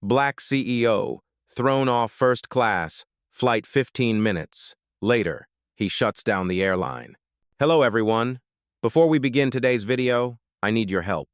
Black CEO, thrown off first class, flight 15 minutes. Later, he shuts down the airline. Hello everyone. Before we begin today's video, I need your help.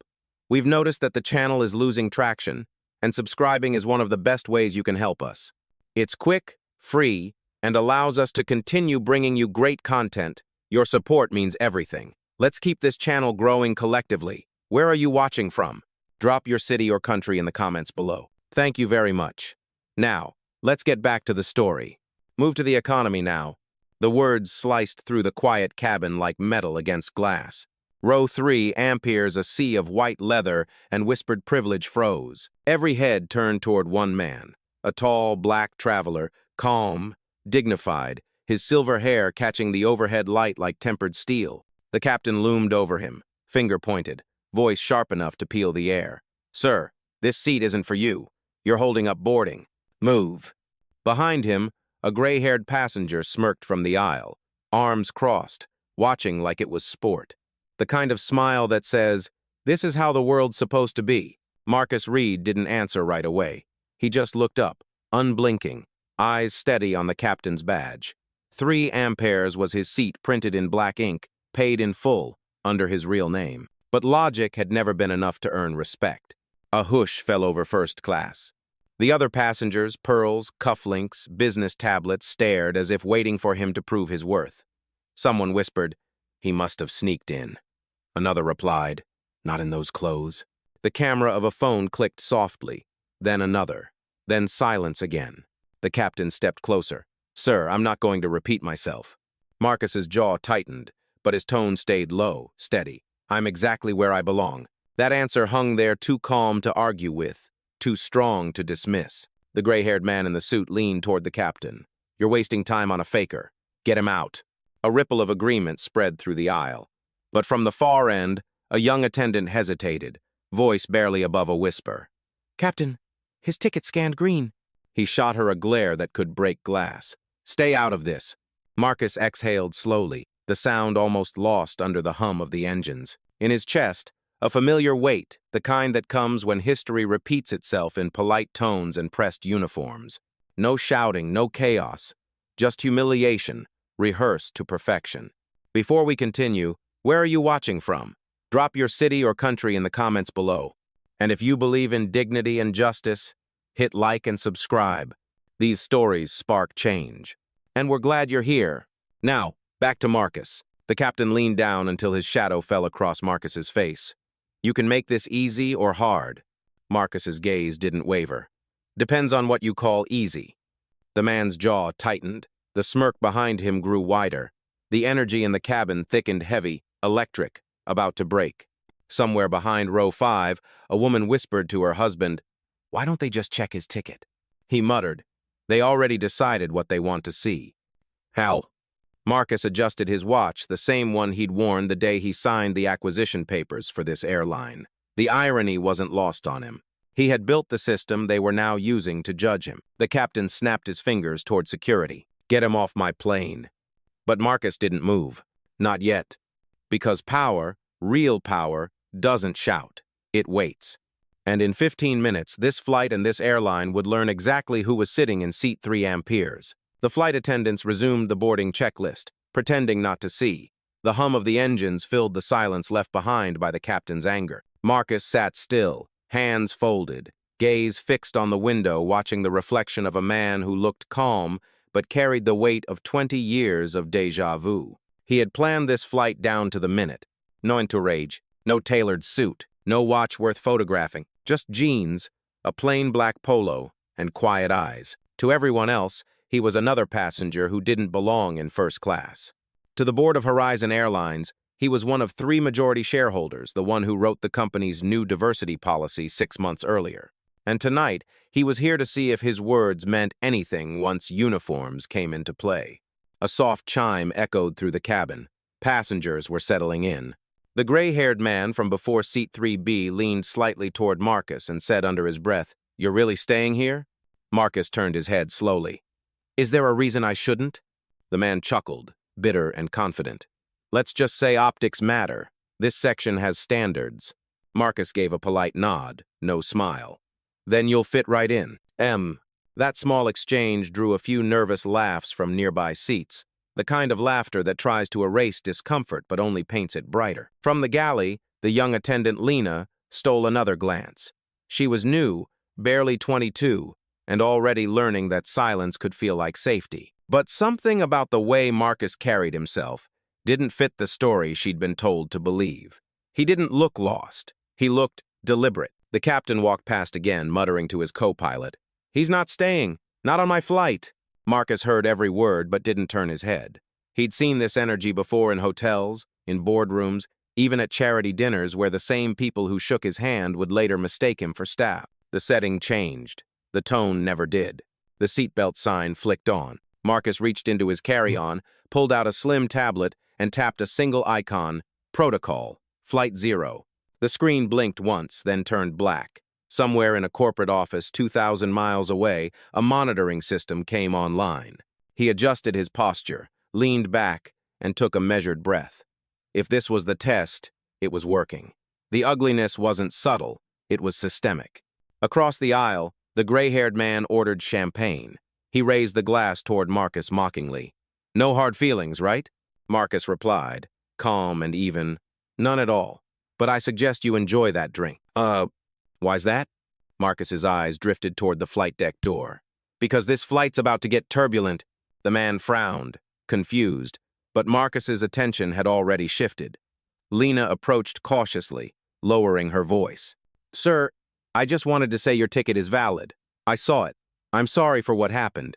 We've noticed that the channel is losing traction, and subscribing is one of the best ways you can help us. It's quick, free, and allows us to continue bringing you great content. Your support means everything. Let's keep this channel growing collectively. Where are you watching from? Drop your city or country in the comments below. Thank you very much. Now, let's get back to the story. Move to the economy now. The words sliced through the quiet cabin like metal against glass. Row 3 amperes a sea of white leather and whispered privilege froze. Every head turned toward one man, a tall, black traveler, calm, dignified, his silver hair catching the overhead light like tempered steel. The captain loomed over him, finger pointed, voice sharp enough to peel the air. "Sir, this seat isn't for you. You're holding up boarding. Move." Behind him, a gray-haired passenger smirked from the aisle, arms crossed, watching like it was sport. The kind of smile that says, "This is how the world's supposed to be." Marcus Reed didn't answer right away. He just looked up, unblinking, eyes steady on the captain's badge. 3 amperes was his seat printed in black ink, paid in full, under his real name. But logic had never been enough to earn respect. A hush fell over first class. The other passengers, pearls, cufflinks, business tablets, stared as if waiting for him to prove his worth. Someone whispered, "He must have sneaked in." Another replied, "Not in those clothes." The camera of a phone clicked softly, then another, then silence again. The captain stepped closer. "Sir, I'm not going to repeat myself." Marcus's jaw tightened, but his tone stayed low, steady. "I'm exactly where I belong." That answer hung there too calm to argue with, too strong to dismiss. The gray-haired man in the suit leaned toward the captain. "You're wasting time on a faker. Get him out." A ripple of agreement spread through the aisle. But from the far end, a young attendant hesitated, voice barely above a whisper. "Captain, his ticket scanned green." He shot her a glare that could break glass. "Stay out of this." Marcus exhaled slowly, the sound almost lost under the hum of the engines. In his chest, a familiar weight, the kind that comes when history repeats itself in polite tones and pressed uniforms. No shouting, no chaos, just humiliation, rehearsed to perfection. Before we continue, where are you watching from? Drop your city or country in the comments below. And if you believe in dignity and justice, hit like and subscribe. These stories spark change. And we're glad you're here. Now, back to Marcus. The captain leaned down until his shadow fell across Marcus's face. "You can make this easy or hard." Marcus's gaze didn't waver. "Depends on what you call easy." The man's jaw tightened. The smirk behind him grew wider. The energy in the cabin thickened heavy, electric, about to break. Somewhere behind row 5, a woman whispered to her husband, "Why don't they just check his ticket?" He muttered, "They already decided what they want to see." "How?" Marcus adjusted his watch, the same one he'd worn the day he signed the acquisition papers for this airline. The irony wasn't lost on him. He had built the system they were now using to judge him. The captain snapped his fingers toward security. "Get him off my plane." But Marcus didn't move. Not yet. Because power, real power, doesn't shout. It waits. And in 15 minutes, this flight and this airline would learn exactly who was sitting in seat 3 amperes. The flight attendants resumed the boarding checklist, pretending not to see. The hum of the engines filled the silence left behind by the captain's anger. Marcus sat still, hands folded, gaze fixed on the window, watching the reflection of a man who looked calm but carried the weight of 20 years of déjà vu. He had planned this flight down to the minute. No entourage, no tailored suit, no watch worth photographing, just jeans, a plain black polo, and quiet eyes. To everyone else, he was another passenger who didn't belong in first class. To the board of Horizon Airlines, he was one of 3 majority shareholders, the one who wrote the company's new diversity policy 6 months earlier. And tonight, he was here to see if his words meant anything once uniforms came into play. A soft chime echoed through the cabin. Passengers were settling in. The gray-haired man from before seat 3B leaned slightly toward Marcus and said under his breath, "You're really staying here?" Marcus turned his head slowly. "Is there a reason I shouldn't?" The man chuckled, bitter and confident. "Let's just say optics matter. This section has standards." Marcus gave a polite nod, no smile. Then you'll fit right in. That small exchange drew a few nervous laughs from nearby seats, the kind of laughter that tries to erase discomfort but only paints it brighter. From the galley, the young attendant Lena stole another glance. She was new, barely 22, and already learning that silence could feel like safety. But something about the way Marcus carried himself didn't fit the story she'd been told to believe. He didn't look lost. He looked deliberate. The captain walked past again, muttering to his co-pilot, "He's not staying. Not on my flight." Marcus heard every word but didn't turn his head. He'd seen this energy before in hotels, in boardrooms, even at charity dinners where the same people who shook his hand would later mistake him for staff. The setting changed. The tone never did. The seatbelt sign flicked on. Marcus reached into his carry-on, pulled out a slim tablet, and tapped a single icon, Protocol, Flight 0. The screen blinked once, then turned black. Somewhere in a corporate office 2,000 miles away, a monitoring system came online. He adjusted his posture, leaned back, and took a measured breath. If this was the test, it was working. The ugliness wasn't subtle, it was systemic. Across the aisle, the gray-haired man ordered champagne. He raised the glass toward Marcus mockingly. "No hard feelings, right?" Marcus replied, calm and even, "None at all. But I suggest you enjoy that drink." Why's that?" Marcus's eyes drifted toward the flight deck door. "Because this flight's about to get turbulent." The man frowned, confused, but Marcus's attention had already shifted. Lena approached cautiously, lowering her voice. "Sir, I just wanted to say your ticket is valid. I saw it. I'm sorry for what happened."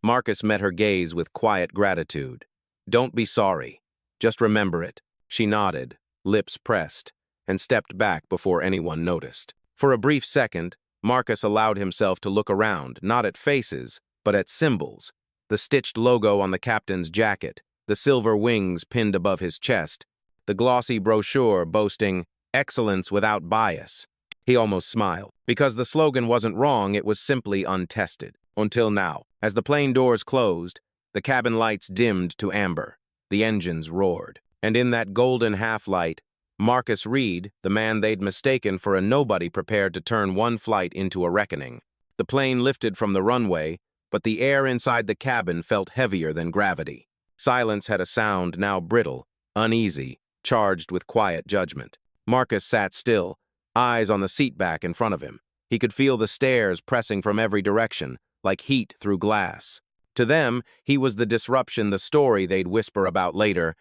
Marcus met her gaze with quiet gratitude. "Don't be sorry. Just remember it." She nodded, lips pressed, and stepped back before anyone noticed. For a brief second, Marcus allowed himself to look around, not at faces, but at symbols. The stitched logo on the captain's jacket, the silver wings pinned above his chest, the glossy brochure boasting "Excellence without bias." He almost smiled. Because the slogan wasn't wrong, it was simply untested. Until now, as the plane doors closed, the cabin lights dimmed to amber. The engines roared. And in that golden half-light, Marcus Reed, the man they'd mistaken for a nobody prepared to turn one flight into a reckoning. The plane lifted from the runway, but the air inside the cabin felt heavier than gravity. Silence had a sound now brittle, uneasy, charged with quiet judgment. Marcus sat still, eyes on the seat back in front of him. He could feel the stares pressing from every direction, like heat through glass. To them, he was the disruption, the story they'd whisper about later.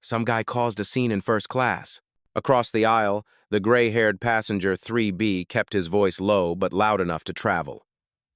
Some guy caused a scene in first class. Across the aisle, the gray-haired passenger 3B kept his voice low but loud enough to travel.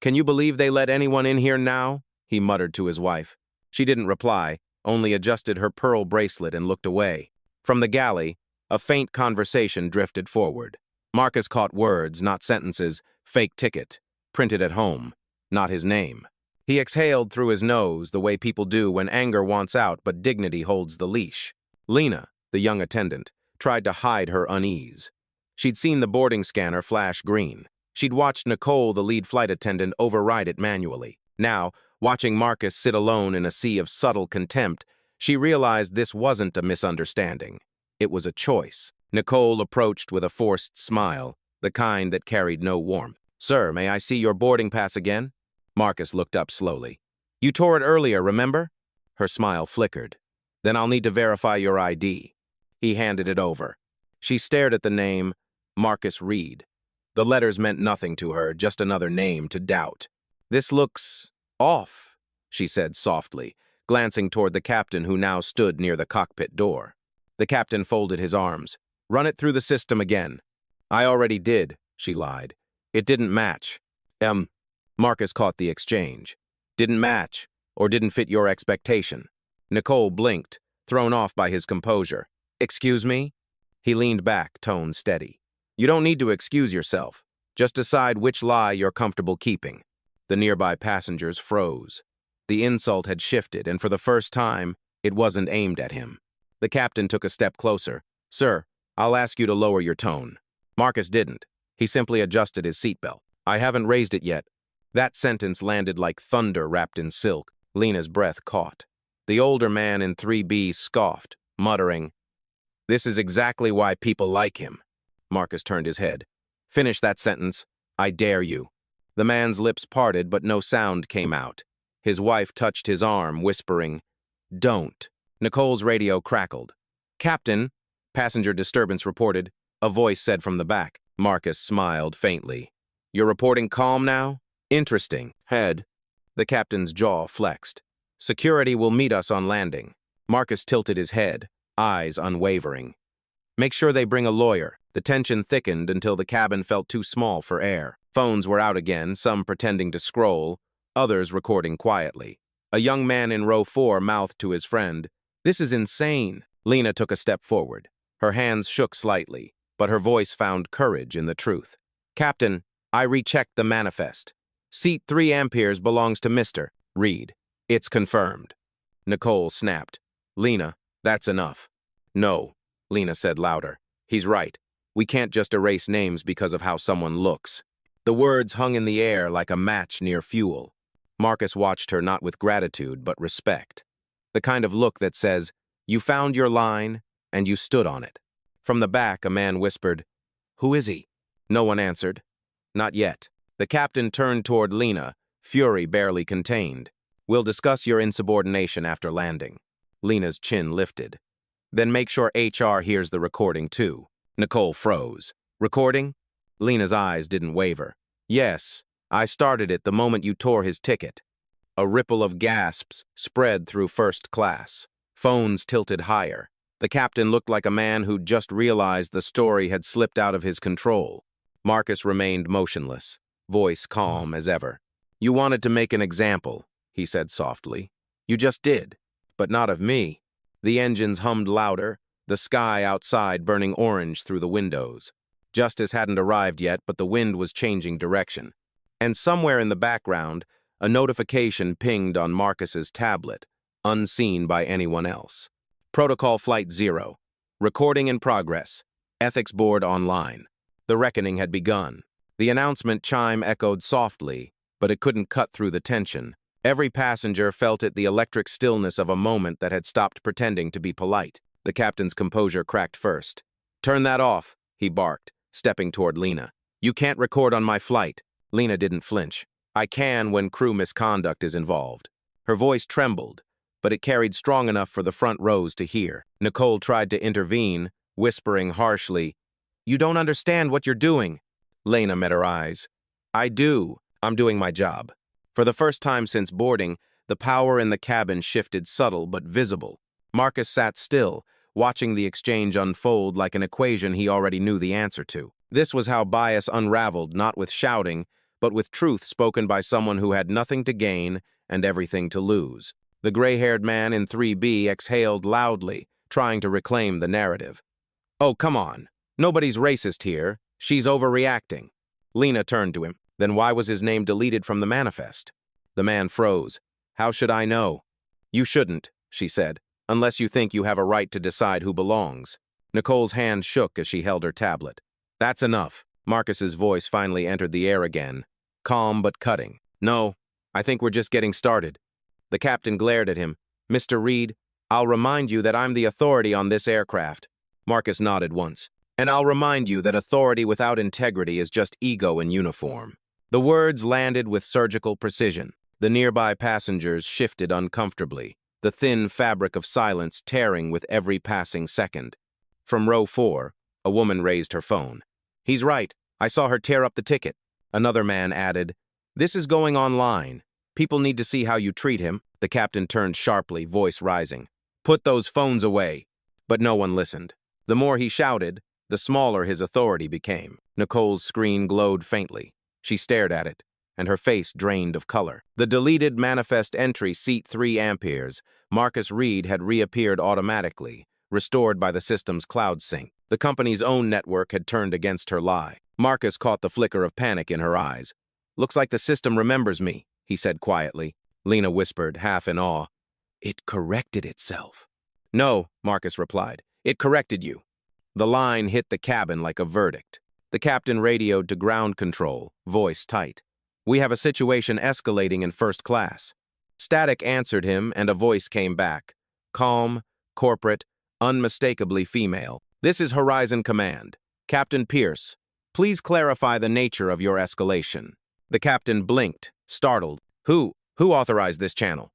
"Can you believe they let anyone in here now?" he muttered to his wife. She didn't reply, only adjusted her pearl bracelet and looked away. From the galley, a faint conversation drifted forward. Marcus caught words, not sentences. "Fake ticket. Printed at home." Not his name. He exhaled through his nose, the way people do when anger wants out but dignity holds the leash. Lena, the young attendant, tried to hide her unease. She'd seen the boarding scanner flash green. She'd watched Nicole, the lead flight attendant, override it manually. Now, watching Marcus sit alone in a sea of subtle contempt, she realized this wasn't a misunderstanding. It was a choice. Nicole approached with a forced smile, the kind that carried no warmth. "Sir, may I see your boarding pass again?" Marcus looked up slowly. "You tore it earlier, remember?" Her smile flickered. "Then I'll need to verify your ID." He handed it over. She stared at the name, Marcus Reed. The letters meant nothing to her, just another name to doubt. "This looks off," she said softly, glancing toward the captain who now stood near the cockpit door. The captain folded his arms. "Run it through the system again." "I already did," she lied. "It didn't match." Marcus caught the exchange. "Didn't match, or didn't fit your expectation." Nicole blinked, thrown off by his composure. "Excuse me?" He leaned back, tone steady. "You don't need to excuse yourself. Just decide which lie you're comfortable keeping." The nearby passengers froze. The insult had shifted, and for the first time, it wasn't aimed at him. The captain took a step closer. "Sir, I'll ask you to lower your tone." Marcus didn't. He simply adjusted his seatbelt. "I haven't raised it yet." That sentence landed like thunder wrapped in silk. Lena's breath caught. The older man in 3B scoffed, muttering, "This is exactly why people like him." Marcus turned his head. "Finish that sentence." I dare you. The man's lips parted, but no sound came out. His wife touched his arm, whispering, "Don't." Nicole's radio crackled. "Captain," passenger disturbance reported, a voice said from the back. Marcus smiled faintly. "You're reporting calm now? Interesting. Head." The captain's jaw flexed. "Security will meet us on landing." Marcus tilted his head, eyes unwavering. "Make sure they bring a lawyer." The tension thickened until the cabin felt too small for air. Phones were out again, some pretending to scroll, others recording quietly. A young man in row 4 mouthed to his friend, "This is insane." Lena took a step forward. Her hands shook slightly, but her voice found courage in the truth. "Captain, I rechecked the manifest. Seat 3 amperes belongs to Mr. Reed. It's confirmed." Nicole snapped. "Lena, that's enough." "No," Lena said louder. "He's right. We can't just erase names because of how someone looks." The words hung in the air like a match near fuel. Marcus watched her not with gratitude, but respect. The kind of look that says, "You found your line, and you stood on it." From the back, a man whispered, "Who is he?" No one answered. Not yet. The captain turned toward Lena, fury barely contained. "We'll discuss your insubordination after landing." Lena's chin lifted. "Then make sure HR hears the recording, too." Nicole froze. "Recording?" Lena's eyes didn't waver. "Yes, I started it the moment you tore his ticket." A ripple of gasps spread through first class. Phones tilted higher. The captain looked like a man who'd just realized the story had slipped out of his control. Marcus remained motionless, voice calm as ever. "You wanted to make an example," he said softly. "You just did, but not of me." The engines hummed louder, the sky outside burning orange through the windows. Justice hadn't arrived yet, but the wind was changing direction. And somewhere in the background, a notification pinged on Marcus's tablet, unseen by anyone else. "Protocol Flight 0. Recording in progress. Ethics Board online." The reckoning had begun. The announcement chime echoed softly, but it couldn't cut through the tension. Every passenger felt it, the electric stillness of a moment that had stopped pretending to be polite. The captain's composure cracked first. "Turn that off," he barked, stepping toward Lena. "You can't record on my flight." Lena didn't flinch. "I can when crew misconduct is involved." Her voice trembled, but it carried strong enough for the front rows to hear. Nicole tried to intervene, whispering harshly, "You don't understand what you're doing." Lena met her eyes. "I do. I'm doing my job." For the first time since boarding, the power in the cabin shifted, subtle but visible. Marcus sat still, watching the exchange unfold like an equation he already knew the answer to. This was how bias unraveled, not with shouting, but with truth spoken by someone who had nothing to gain and everything to lose. The gray-haired man in 3B exhaled loudly, trying to reclaim the narrative. "Oh, come on. Nobody's racist here. She's overreacting." Lena turned to him. "Then why was his name deleted from the manifest?" The man froze. "How should I know?" "You shouldn't," she said, "unless you think you have a right to decide who belongs." Nicole's hand shook as she held her tablet. "That's enough." Marcus's voice finally entered the air again, calm but cutting. "No, I think we're just getting started." The captain glared at him. "Mr. Reed, I'll remind you that I'm the authority on this aircraft." Marcus nodded once. "And I'll remind you that authority without integrity is just ego in uniform." The words landed with surgical precision. The nearby passengers shifted uncomfortably, the thin fabric of silence tearing with every passing second. From row 4, a woman raised her phone. "He's right. I saw her tear up the ticket." Another man added, "This is going online. People need to see how you treat him." The captain turned sharply, voice rising. "Put those phones away." But no one listened. The more he shouted, the smaller his authority became. Nicole's screen glowed faintly. She stared at it, and her face drained of color. The deleted manifest entry, seat 3 amperes, Marcus Reed, had reappeared automatically, restored by the system's cloud sync. The company's own network had turned against her lie. Marcus caught the flicker of panic in her eyes. "Looks like the system remembers me," he said quietly. Lena whispered, half in awe, "It corrected itself." "No," Marcus replied. "It corrected you." The line hit the cabin like a verdict. The captain radioed to ground control, voice tight. "We have a situation escalating in first class." Static answered him, and a voice came back. Calm, corporate, unmistakably female. "This is Horizon Command. Captain Pierce, Please clarify the nature of your escalation. The captain blinked, startled. Who authorized this channel?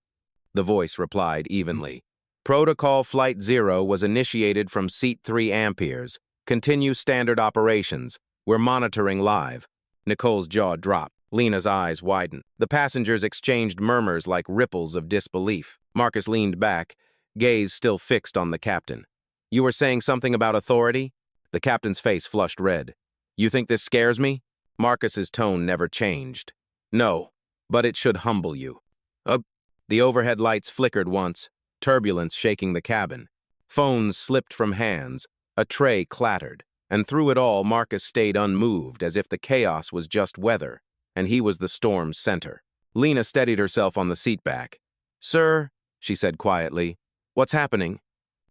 The voice replied evenly. Protocol Flight 0 was initiated from seat 3 amperes. Continue standard operations. We're monitoring live. Nicole's jaw dropped. Lena's eyes widened. The passengers exchanged murmurs like ripples of disbelief. Marcus leaned back, gaze still fixed on the captain. You were saying something about authority? The captain's face flushed red. You think this scares me? Marcus's tone never changed. No, but it should humble you. The overhead lights flickered once, turbulence shaking the cabin. Phones slipped from hands, a tray clattered, and through it all Marcus stayed unmoved as if the chaos was just weather, and he was the storm's center. Lena steadied herself on the seat back. Sir, she said quietly, what's happening?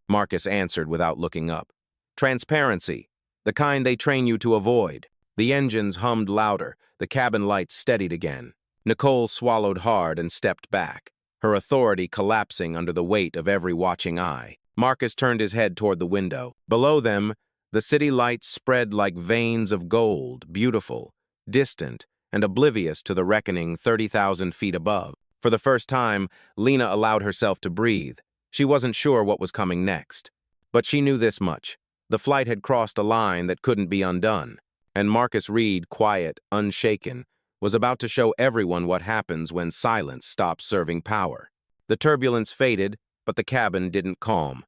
Marcus answered without looking up. Transparency, the kind they train you to avoid. The engines hummed louder, the cabin lights steadied again. Nicole swallowed hard and stepped back, her authority collapsing under the weight of every watching eye. Marcus turned his head toward the window. Below them, the city lights spread like veins of gold, beautiful, distant, and oblivious to the reckoning 30,000 feet above. For the first time, Lena allowed herself to breathe. She wasn't sure what was coming next. But she knew this much. The flight had crossed a line that couldn't be undone, and Marcus Reed, quiet, unshaken, was about to show everyone what happens when silence stops serving power. The turbulence faded, but the cabin didn't calm.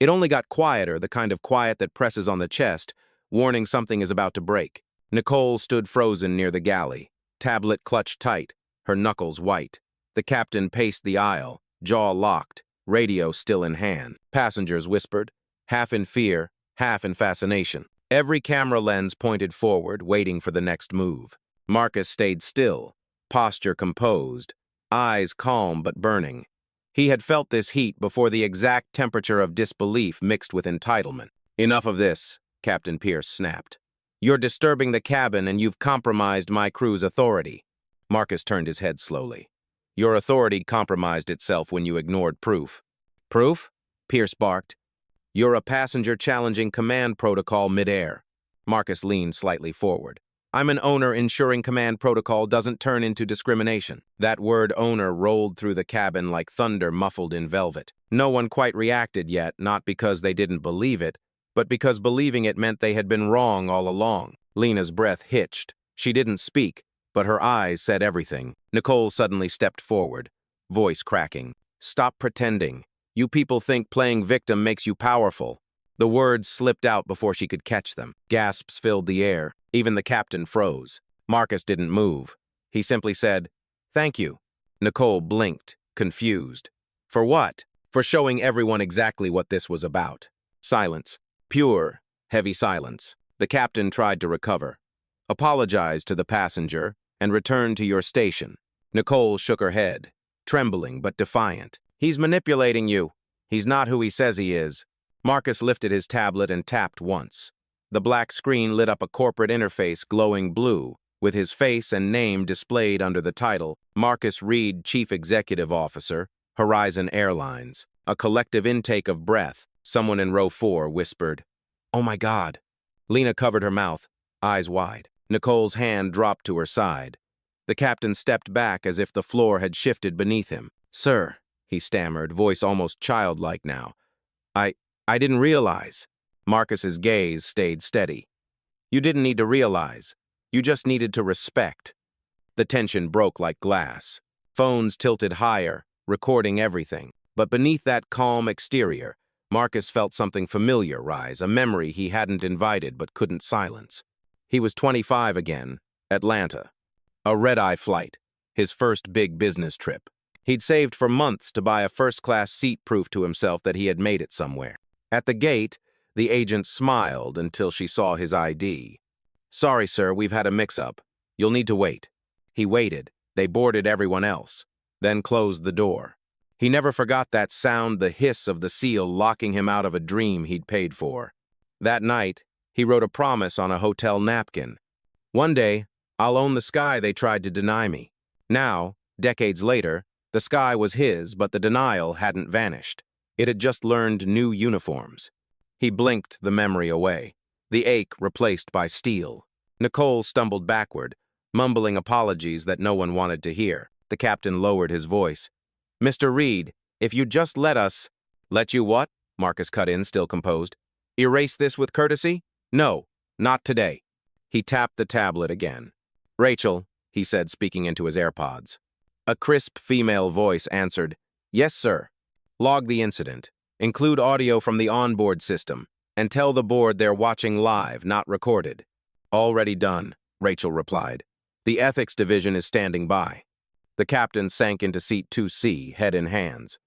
It only got quieter, the kind of quiet that presses on the chest, warning something is about to break. Nicole stood frozen near the galley, tablet clutched tight, her knuckles white. The captain paced the aisle, jaw locked, radio still in hand. Passengers whispered, half in fear, half in fascination. Every camera lens pointed forward, waiting for the next move. Marcus stayed still, posture composed, eyes calm but burning. He had felt this heat before, the exact temperature of disbelief mixed with entitlement. Enough of this, Captain Pierce snapped. You're disturbing the cabin and you've compromised my crew's authority. Marcus turned his head slowly. Your authority compromised itself when you ignored proof. Proof? Pierce barked. You're a passenger challenging command protocol midair. Marcus leaned slightly forward. I'm an owner ensuring command protocol doesn't turn into discrimination. That word owner rolled through the cabin like thunder muffled in velvet. No one quite reacted yet, not because they didn't believe it, but because believing it meant they had been wrong all along. Lena's breath hitched. She didn't speak, but her eyes said everything. Nicole suddenly stepped forward, voice cracking. Stop pretending. You people think playing victim makes you powerful. The words slipped out before she could catch them. Gasps filled the air. Even the captain froze. Marcus didn't move. He simply said, "Thank you." Nicole blinked, confused. For what? For showing everyone exactly what this was about. Silence. Pure, heavy silence. The captain tried to recover. Apologize to the passenger and return to your station. Nicole shook her head, trembling but defiant. He's manipulating you. He's not who he says he is. Marcus lifted his tablet and tapped once. The black screen lit up a corporate interface glowing blue, with his face and name displayed under the title, Marcus Reed, Chief Executive Officer, Horizon Airlines. A collective intake of breath. Someone in row 4 whispered, "Oh my God." Lena covered her mouth, eyes wide. Nicole's hand dropped to her side. The captain stepped back as if the floor had shifted beneath him. "Sir," he stammered, voice almost childlike now. I didn't realize." Marcus's gaze stayed steady. "You didn't need to realize. You just needed to respect." The tension broke like glass. Phones tilted higher, recording everything. But beneath that calm exterior, Marcus felt something familiar rise, a memory he hadn't invited but couldn't silence. He was 25 again, Atlanta. A red-eye flight, his first big business trip. He'd saved for months to buy a first-class seat, proof to himself that he had made it somewhere. At the gate, the agent smiled until she saw his ID. "Sorry, sir, we've had a mix-up. You'll need to wait." He waited. They boarded everyone else, then closed the door. He never forgot that sound, the hiss of the seal locking him out of a dream he'd paid for. That night, he wrote a promise on a hotel napkin. "One day, I'll own the sky they tried to deny me." Now, decades later, the sky was his, but the denial hadn't vanished. It had just learned new uniforms. He blinked the memory away, the ache replaced by steel. Nicole stumbled backward, mumbling apologies that no one wanted to hear. The captain lowered his voice. "Mr. Reed, if you'd just let us—" "Let you what?" Marcus cut in, still composed. "Erase this with courtesy? No, not today." He tapped the tablet again. "Rachel," he said, speaking into his AirPods. A crisp female voice answered, "Yes, sir." "Log the incident. Include audio from the onboard system, and tell the board they're watching live, not recorded." "Already done," Rachel replied. "The ethics division is standing by." The captain sank into seat 2C, head in hands.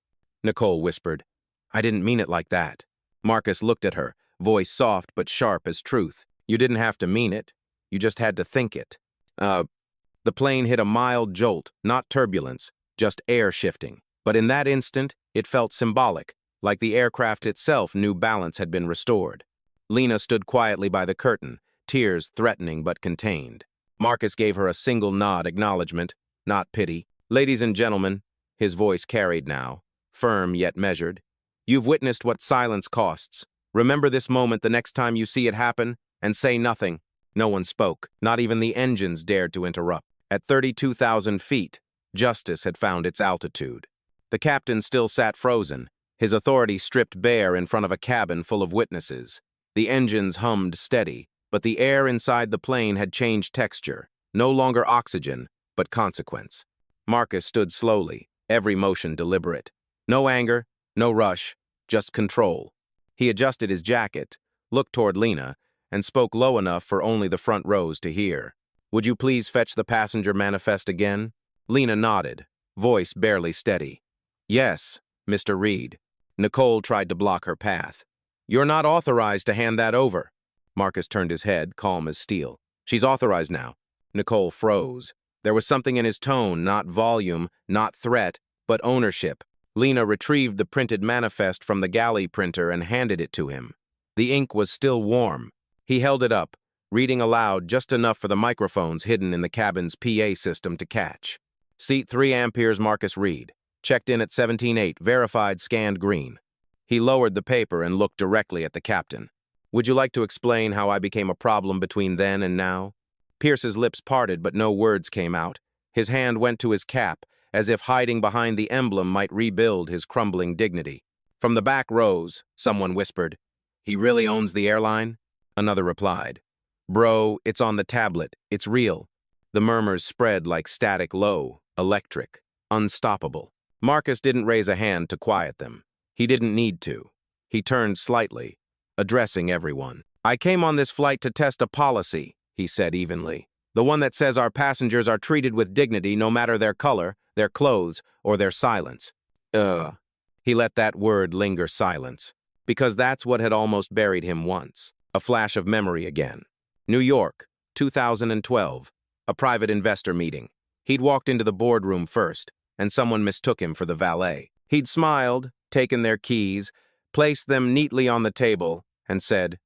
Nicole whispered, "I didn't mean it like that." Marcus looked at her, voice soft but sharp as truth. "You didn't have to mean it. You just had to think it." The plane hit a mild jolt, not turbulence, just air shifting. But in that instant, it felt symbolic, like the aircraft itself knew balance had been restored. Lena stood quietly by the curtain, tears threatening but contained. Marcus gave her a single nod acknowledgement, not pity. "Ladies and gentlemen," his voice carried now, firm yet measured, "you've witnessed what silence costs. Remember this moment the next time you see it happen, and say nothing." No one spoke. Not even the engines dared to interrupt. At 32,000 feet, justice had found its altitude. The captain still sat frozen, his authority stripped bare in front of a cabin full of witnesses. The engines hummed steady, but the air inside the plane had changed texture, no longer oxygen, but consequence. Marcus stood slowly, every motion deliberate. No anger, no rush, just control. He adjusted his jacket, looked toward Lena, and spoke low enough for only the front rows to hear. "Would you please fetch the passenger manifest again?" Lena nodded, voice barely steady. "Yes, Mr. Reed." Nicole tried to block her path. "You're not authorized to hand that over." Marcus turned his head, calm as steel. "She's authorized now." Nicole froze. There was something in his tone, not volume, not threat, but ownership. Lena retrieved the printed manifest from the galley printer and handed it to him. The ink was still warm. He held it up, reading aloud just enough for the microphones hidden in the cabin's PA system to catch. "Seat 3 amperes Marcus Reed. Checked in at 17.8, verified scanned green." He lowered the paper and looked directly at the captain. "Would you like to explain how I became a problem between then and now?" Pierce's lips parted, but no words came out. His hand went to his cap, as if hiding behind the emblem might rebuild his crumbling dignity. From the back rows, someone whispered, "He really owns the airline?" Another replied, "Bro, it's on the tablet. It's real." The murmurs spread like static low, electric, unstoppable. Marcus didn't raise a hand to quiet them. He didn't need to. He turned slightly, addressing everyone. "I came on this flight to test a policy," he said evenly. "The one that says our passengers are treated with dignity no matter their color, their clothes, or their silence." He let that word linger silence, because that's what had almost buried him once. A flash of memory again. New York, 2012. A private investor meeting. He'd walked into the boardroom first, and someone mistook him for the valet. He'd smiled, taken their keys, placed them neatly on the table, and said,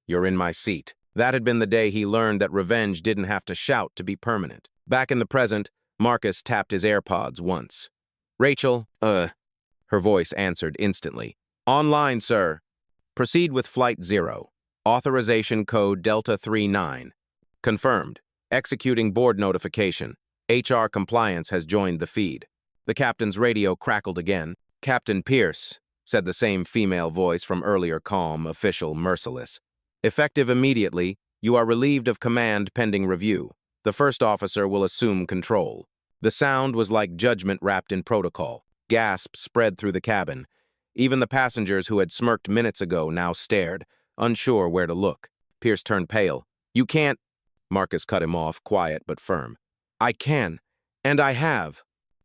"You're in my seat." That had been the day he learned that revenge didn't have to shout to be permanent. Back in the present, Marcus tapped his AirPods once. "Rachel, Her voice answered instantly. "Online, sir. Proceed with Flight 0. Authorization code Delta 39. Confirmed. Executing board notification. HR compliance has joined the feed." The captain's radio crackled again. "Captain Pierce," said the same female voice from earlier, calm, official, merciless. "Effective immediately, you are relieved of command pending review. The first officer will assume control." The sound was like judgment wrapped in protocol. Gasps spread through the cabin. Even the passengers who had smirked minutes ago now stared, unsure where to look. Pierce turned pale. "You can't—" Marcus cut him off, quiet but firm. "I can, and I have."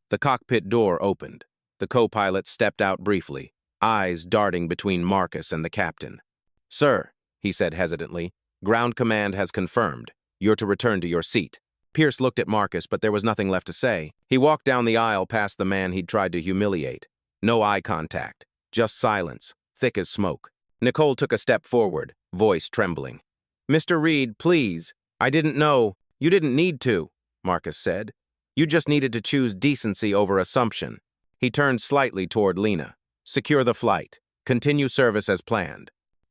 The cockpit door opened. The co-pilot stepped out briefly, eyes darting between Marcus and the captain. "Sir," he said hesitantly, "ground command has confirmed. You're to return to your seat." Pierce looked at Marcus, but there was nothing left to say. He walked down the aisle past the man he'd tried to humiliate. No eye contact, just silence, thick as smoke. Nicole took a step forward, voice trembling. "Mr. Reed, please. I didn't know. You didn't need to," Marcus said. "You just needed to choose decency over assumption." He turned slightly toward Lena. "Secure the flight. Continue service as planned."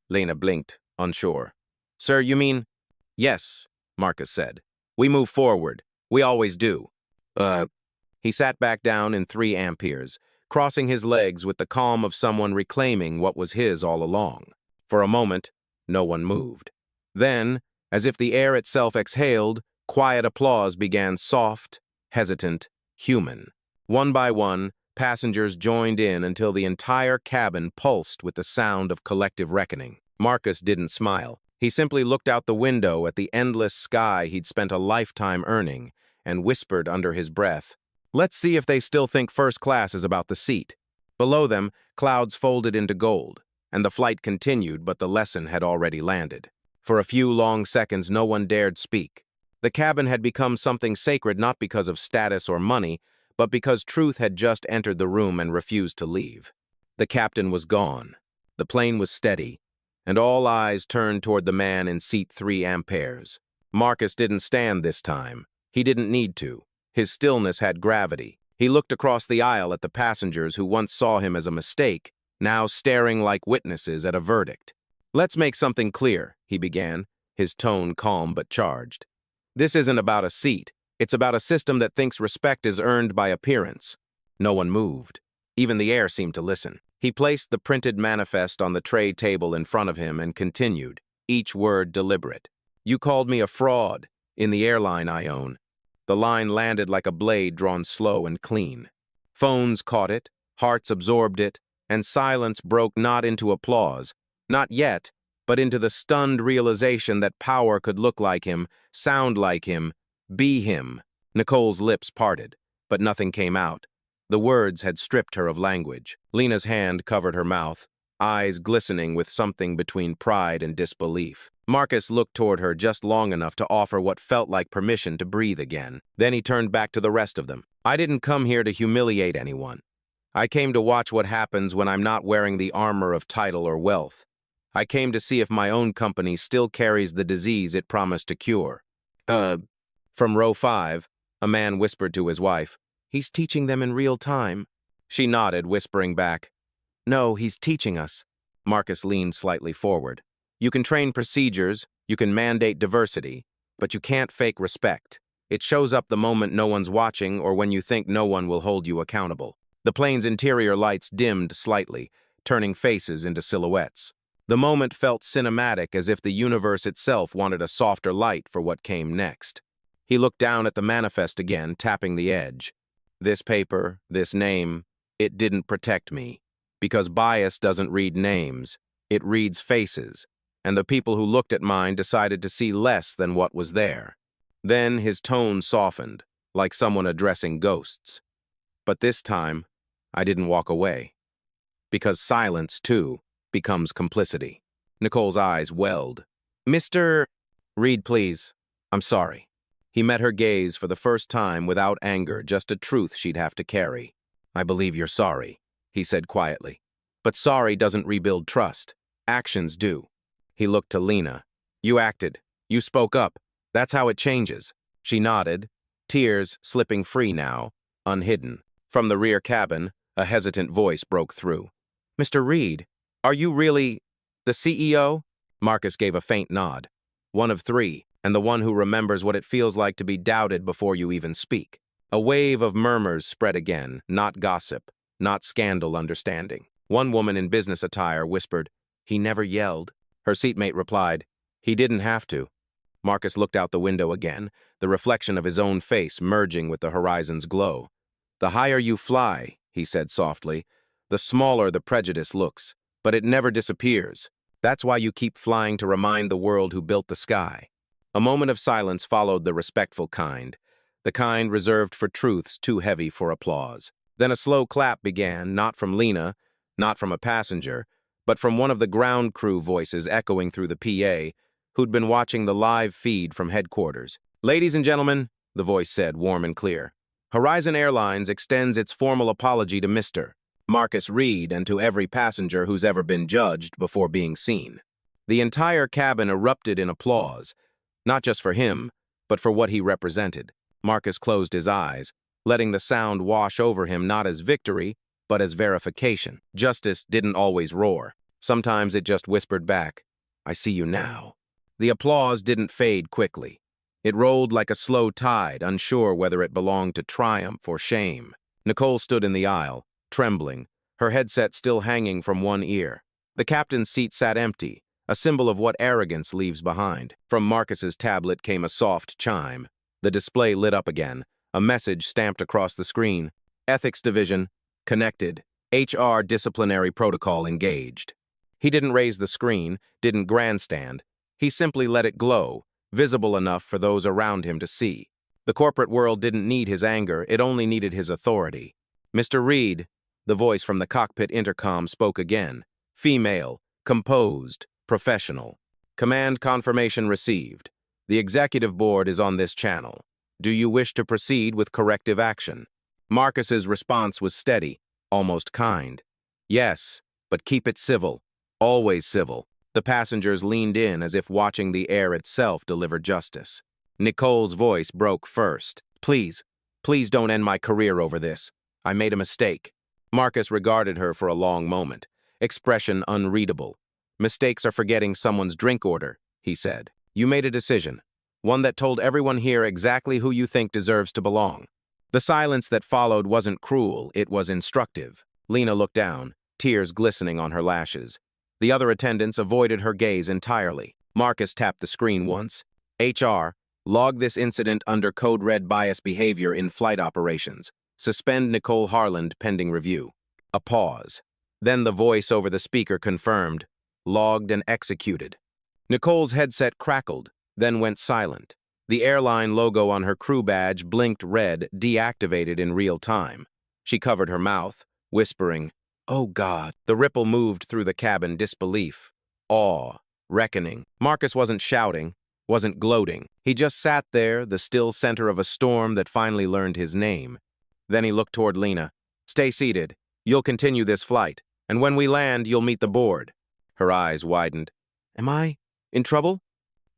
Lena blinked, unsure. "Sir, you mean—" "Yes. Marcus said. We move forward. We always do. He sat back down in 3 amperes, crossing his legs with the calm of someone reclaiming what was his all along. For a moment, no one moved. Then, as if the air itself exhaled, quiet applause began, soft, hesitant, human. One by one, passengers joined in until the entire cabin pulsed with the sound of collective reckoning. Marcus didn't smile. He simply looked out the window at the endless sky he'd spent a lifetime earning and whispered under his breath, "Let's see if they still think first class is about the seat." Below them, clouds folded into gold, and the flight continued, but the lesson had already landed. For a few long seconds, no one dared speak. The cabin had become something sacred not because of status or money, but because truth had just entered the room and refused to leave. The captain was gone. The plane was steady, and all eyes turned toward the man in seat 3 amperes. Marcus didn't stand this time. He didn't need to. His stillness had gravity. He looked across the aisle at the passengers who once saw him as a mistake, now staring like witnesses at a verdict. "Let's make something clear," he began, his tone calm but charged. "This isn't about a seat. It's about a system that thinks respect is earned by appearance." No one moved. Even the air seemed to listen. He placed the printed manifest on the tray table in front of him and continued, each word deliberate. "You called me a fraud in the airline I own." The line landed like a blade drawn slow and clean. Phones caught it, hearts absorbed it, and silence broke not into applause, not yet, but into the stunned realization that power could look like him, sound like him, be him. Nicole's lips parted, but nothing came out. The words had stripped her of language. Lena's hand covered her mouth, eyes glistening with something between pride and disbelief. Marcus looked toward her just long enough to offer what felt like permission to breathe again. Then he turned back to the rest of them. "I didn't come here to humiliate anyone. I came to watch what happens when I'm not wearing the armor of title or wealth. I came to see if my own company still carries the disease it promised to cure." From row 5, a man whispered to his wife, "He's teaching them in real time." She nodded, whispering back, "No, he's teaching us." Marcus leaned slightly forward. "You can train procedures, you can mandate diversity, but you can't fake respect. It shows up the moment no one's watching or when you think no one will hold you accountable." The plane's interior lights dimmed slightly, turning faces into silhouettes. The moment felt cinematic, as if the universe itself wanted a softer light for what came next. He looked down at the manifest again, tapping the edge. "This paper, this name, it didn't protect me. Because bias doesn't read names, it reads faces, and the people who looked at mine decided to see less than what was there." Then his tone softened, like someone addressing ghosts. "But this time, I didn't walk away. Because silence, too, becomes complicity." Nicole's eyes welled. "Mr. Reed, please. I'm sorry." He met her gaze for the first time without anger, just a truth she'd have to carry. "I believe you're sorry," he said quietly. "But sorry doesn't rebuild trust. Actions do." He looked to Lena. "You acted. You spoke up. That's how it changes." She nodded, tears slipping free now, unhidden. From the rear cabin, a hesitant voice broke through. "Mr. Reed, are you really the CEO?" Marcus gave a faint nod. One of 3, and the one who remembers what it feels like to be doubted before you even speak. A wave of murmurs spread again, not gossip, not scandal understanding. One woman in business attire whispered, "He never yelled." Her seatmate replied, "He didn't have to." Marcus looked out the window again, the reflection of his own face merging with the horizon's glow. "The higher you fly," he said softly, "the smaller the prejudice looks, but it never disappears. That's why you keep flying, to remind the world who built the sky." A moment of silence followed, the respectful kind, the kind reserved for truths too heavy for applause. Then a slow clap began, not from Lena, not from a passenger, but from one of the ground crew voices echoing through the PA, who'd been watching the live feed from headquarters. "Ladies and gentlemen," the voice said, warm and clear, "Horizon Airlines extends its formal apology to Mr. Marcus Reed and to every passenger who's ever been judged before being seen." The entire cabin erupted in applause, not just for him, but for what he represented. Marcus closed his eyes, letting the sound wash over him not as victory, but as verification. Justice didn't always roar. Sometimes it just whispered back, "I see you now." The applause didn't fade quickly. It rolled like a slow tide, unsure whether it belonged to triumph or shame. Nicole stood in the aisle, trembling, her headset still hanging from one ear. The captain's seat sat empty, a symbol of what arrogance leaves behind. From Marcus's tablet came a soft chime. The display lit up again, a message stamped across the screen. Ethics Division, connected. HR disciplinary protocol engaged. He didn't raise the screen, didn't grandstand. He simply let it glow, visible enough for those around him to see. The corporate world didn't need his anger, it only needed his authority. Mr. Reed, the voice from the cockpit intercom spoke again. Female, composed, professional. Command confirmation received. The executive board is on this channel. Do you wish to proceed with corrective action? Marcus's response was steady, almost kind. Yes, but keep it civil. Always civil. The passengers leaned in as if watching the air itself deliver justice. Nicole's voice broke first. Please don't end my career over this. I made a mistake. Marcus regarded her for a long moment, expression unreadable. Mistakes are forgetting someone's drink order, he said. You made a decision, one that told everyone here exactly who you think deserves to belong. The silence that followed wasn't cruel, it was instructive. Lena looked down, tears glistening on her lashes. The other attendants avoided her gaze entirely. Marcus tapped the screen once. HR, log this incident under Code Red bias behavior in flight operations. Suspend Nicole Harland pending review. A pause. Then the voice over the speaker confirmed. Logged and executed. Nicole's headset crackled, then went silent. The airline logo on her crew badge blinked red, deactivated in real time. She covered her mouth, whispering, "Oh God." The ripple moved through the cabin, disbelief, awe, reckoning. Marcus wasn't shouting, wasn't gloating. He just sat there, the still center of a storm that finally learned his name. Then he looked toward Lena. Stay seated. You'll continue this flight, and when we land, you'll meet the board. Her eyes widened. Am I in trouble?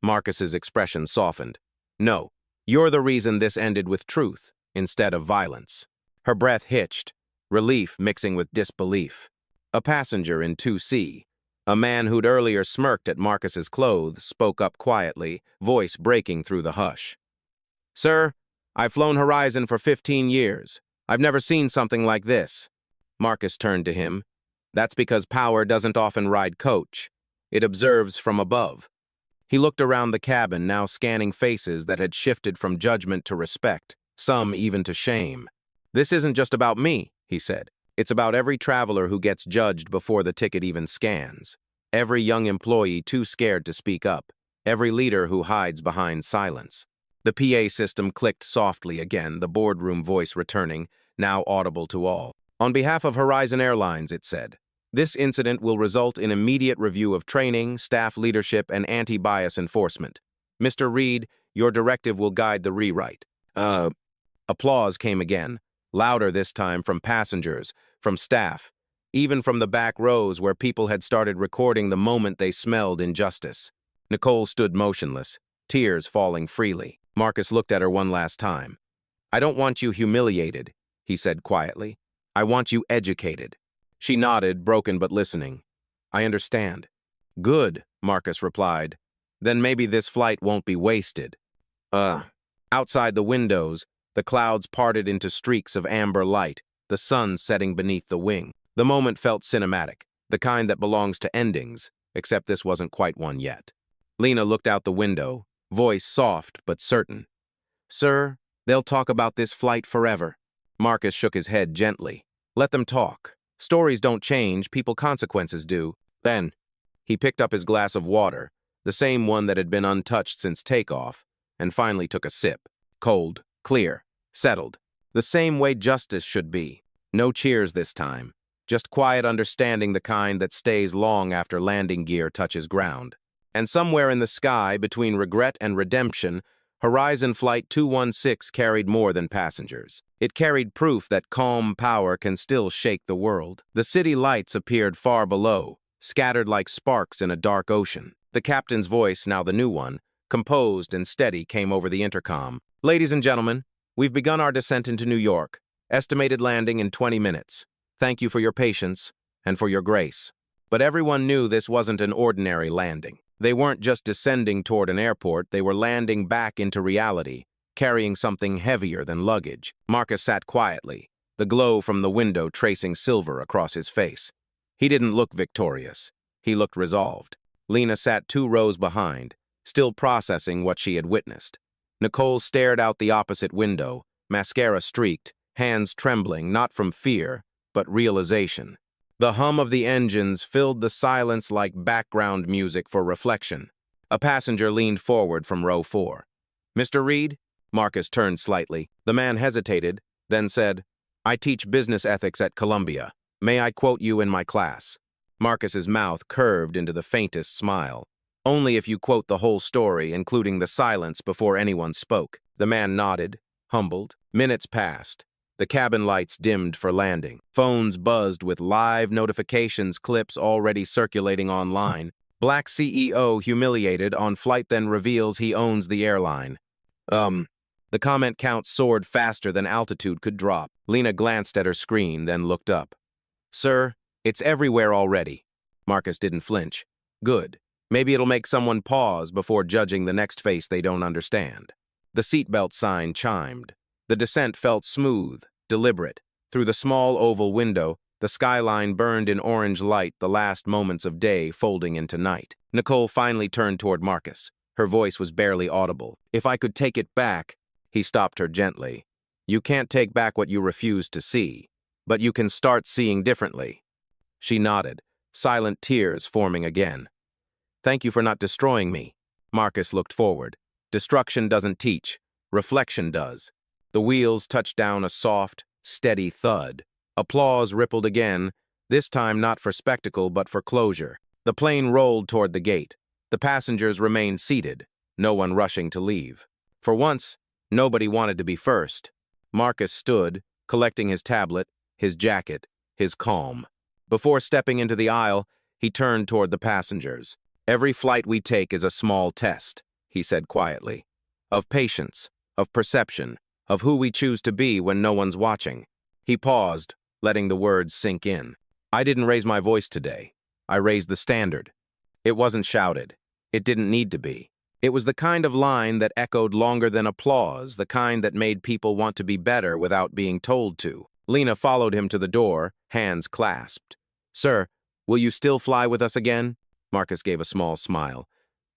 Marcus's expression softened. No, you're the reason this ended with truth instead of violence. Her breath hitched, relief mixing with disbelief. A passenger in 2C, a man who'd earlier smirked at Marcus's clothes, spoke up quietly, voice breaking through the hush. Sir, I've flown Horizon for 15 years. I've never seen something like this. Marcus turned to him. That's because power doesn't often ride coach. It observes from above. He looked around the cabin, now scanning faces that had shifted from judgment to respect, some even to shame. This isn't just about me, he said. It's about every traveler who gets judged before the ticket even scans. Every young employee too scared to speak up. Every leader who hides behind silence. The PA system clicked softly again, the boardroom voice returning, now audible to all. On behalf of Horizon Airlines, it said, this incident will result in immediate review of training, staff leadership, and anti-bias enforcement. Mr. Reed, your directive will guide the rewrite. Applause came again, louder this time from passengers, from staff, even from the back rows where people had started recording the moment they smelled injustice. Nicole stood motionless, tears falling freely. Marcus looked at her one last time. I don't want you humiliated, he said quietly. I want you educated. She nodded, broken but listening. I understand. Good, Marcus replied. Then maybe this flight won't be wasted. Outside the windows, the clouds parted into streaks of amber light, the sun setting beneath the wing. The moment felt cinematic, the kind that belongs to endings, except this wasn't quite one yet. Lena looked out the window, voice soft but certain. Sir, they'll talk about this flight forever. Marcus shook his head gently. Let them talk. Stories don't change, people consequences do. Then, he picked up his glass of water, the same one that had been untouched since takeoff, and finally took a sip. Cold, clear, settled. The same way justice should be. No cheers this time. Just quiet understanding, the kind that stays long after landing gear touches ground. And somewhere in the sky, between regret and redemption, Horizon Flight 216 carried more than passengers. It carried proof that calm power can still shake the world. The city lights appeared far below, scattered like sparks in a dark ocean. The captain's voice, now the new one, composed and steady, came over the intercom. Ladies and gentlemen, we've begun our descent into New York. Estimated landing in 20 minutes. Thank you for your patience and for your grace. But everyone knew this wasn't an ordinary landing. They weren't just descending toward an airport, they were landing back into reality, carrying something heavier than luggage. Marcus sat quietly, the glow from the window tracing silver across his face. He didn't look victorious. He looked resolved. Lena sat 2 rows behind, still processing what she had witnessed. Nicole stared out the opposite window, mascara streaked, hands trembling not from fear, but realization. The hum of the engines filled the silence like background music for reflection. A passenger leaned forward from row 4. "Mr. Reed?" Marcus turned slightly. The man hesitated, then said, "I teach business ethics at Columbia. May I quote you in my class?" Marcus's mouth curved into the faintest smile. "Only if you quote the whole story, including the silence before anyone spoke." The man nodded, humbled. Minutes passed. The cabin lights dimmed for landing. Phones buzzed with live notifications, clips already circulating online. Black CEO humiliated on flight, then reveals he owns the airline. The comment count soared faster than altitude could drop. Lena glanced at her screen, then looked up. "Sir, it's everywhere already." Marcus didn't flinch. "Good. Maybe it'll make someone pause before judging the next face they don't understand." The seatbelt sign chimed. The descent felt smooth, deliberate. Through the small oval window, the skyline burned in orange light, the last moments of day folding into night. Nicole finally turned toward Marcus. Her voice was barely audible. "If I could take it back," he stopped her gently. "You can't take back what you refused to see, but you can start seeing differently." She nodded, silent tears forming again. "Thank you for not destroying me." Marcus looked forward. Destruction doesn't teach, reflection does. The wheels touched down a soft, steady thud. Applause rippled again, this time not for spectacle but for closure. The plane rolled toward the gate. The passengers remained seated, no one rushing to leave. For once, nobody wanted to be first. Marcus stood, collecting his tablet, his jacket, his calm. Before stepping into the aisle, he turned toward the passengers. "Every flight we take is a small test," he said quietly. "Of patience, of perception, of who we choose to be when no one's watching." He paused, letting the words sink in. "I didn't raise my voice today. I raised the standard." It wasn't shouted. It didn't need to be. It was the kind of line that echoed longer than applause, the kind that made people want to be better without being told to. Lena followed him to the door, hands clasped. "Sir, will you still fly with us again?" Marcus gave a small smile.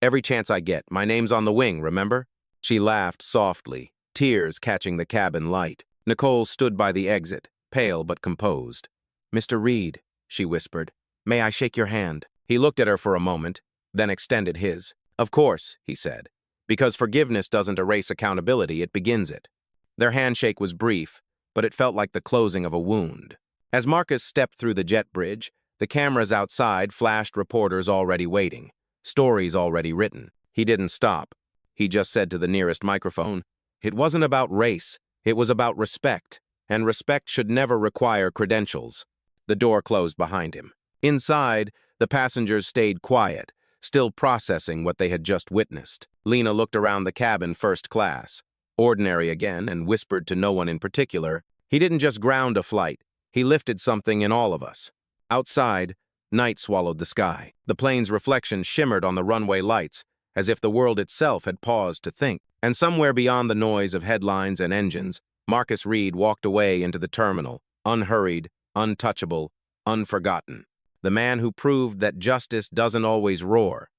"Every chance I get. My name's on the wing, remember?" She laughed softly, tears catching the cabin light. Nicole stood by the exit, pale but composed. "Mr. Reed," she whispered, "may I shake your hand?" He looked at her for a moment, then extended his. "Of course," he said, "because forgiveness doesn't erase accountability, it begins it." Their handshake was brief, but it felt like the closing of a wound. As Marcus stepped through the jet bridge, the cameras outside flashed reporters already waiting, stories already written. He didn't stop. He just said to the nearest microphone, "It wasn't about race, it was about respect, and respect should never require credentials." The door closed behind him. Inside, the passengers stayed quiet, still processing what they had just witnessed. Lena looked around the cabin first class, ordinary again, and whispered to no one in particular, "He didn't just ground a flight, he lifted something in all of us." Outside, night swallowed the sky. The plane's reflection shimmered on the runway lights, as if the world itself had paused to think. And somewhere beyond the noise of headlines and engines, Marcus Reed walked away into the terminal, unhurried, untouchable, unforgotten. The man who proved that justice doesn't always roar.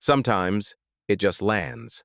Sometimes, it just lands.